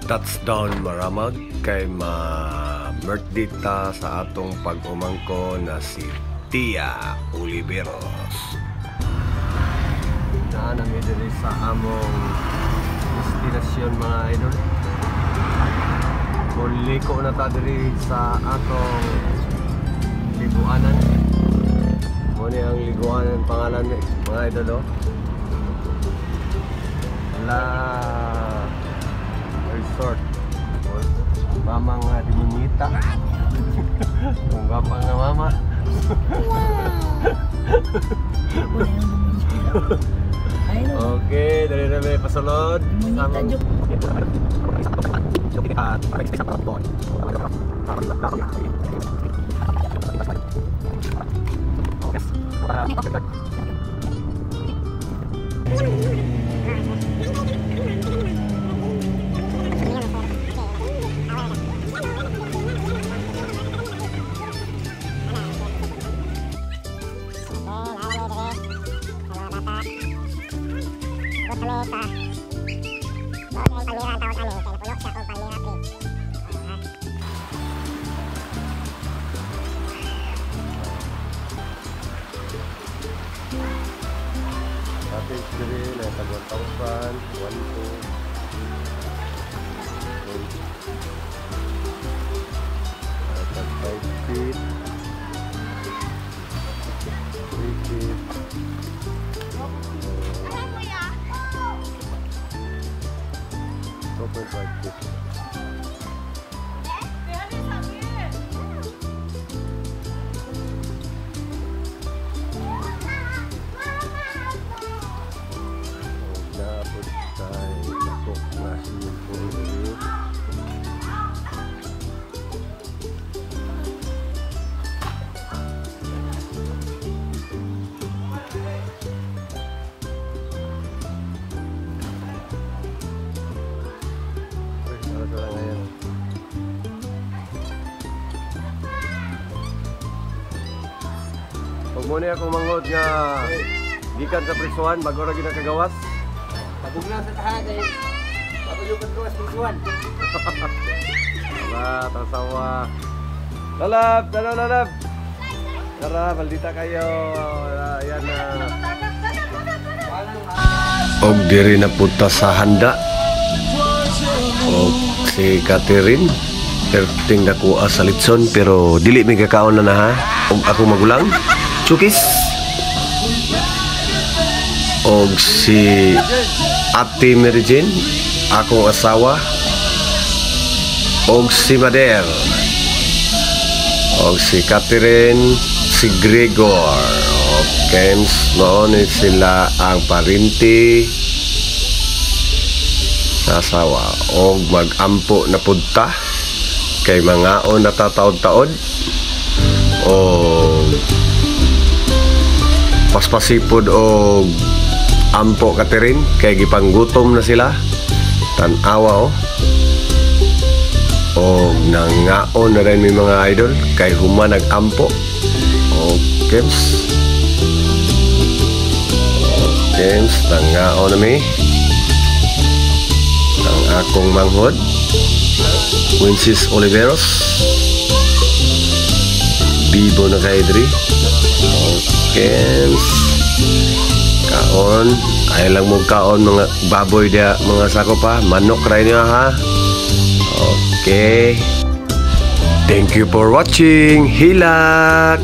touchdown maramag kay ma-mertdita sa atong pag-umangko na si Tia Oliveros. Naanami diri sa among destinasyon mga idol. Muliko na ta diri sa atong liguanan. Muna ang liguanan pangalan mga idol. La Resort Mamang Dimunita. Kung gapa nga mama. Okay, dari na may pasulod. Tapos diri na tag-1,000, 5 feet, 3 feet. Pag muna akong manghod nga gikan sa prisuhan bago ra gid nakagawas. Pagugnaw sa tahan eh. Papayugan ko sa prisuhan. Wala, tasawa. Lalab, lalab. Tara, maldita kayo. Ayan na. Og diri na punta sa handa. Og si Catherine perting dako sa litson pero dili mi kakaon na ha. Og ako magulang. Chukis. Og si Ate Mary Jane, akong asawa. Og si Mader. Og si Catherine, si Gregor. Okay, noon sila ang parinti sa asawa. Og mag-ampo na punta kay mga o natataod-taod. Og paspasipod o ampo Catherine kay gipanggutom na sila tan-awa o nangaon na rin may mga idol kay human nag-ampo o kems nangaon na may ang akong manghod Wincis Oliveros bibo na kay diri. Kems kaon ay lang mo kaon mga baboy dia mga sako pa manok ra niya ha. Okay, thank you for watching. Hilak.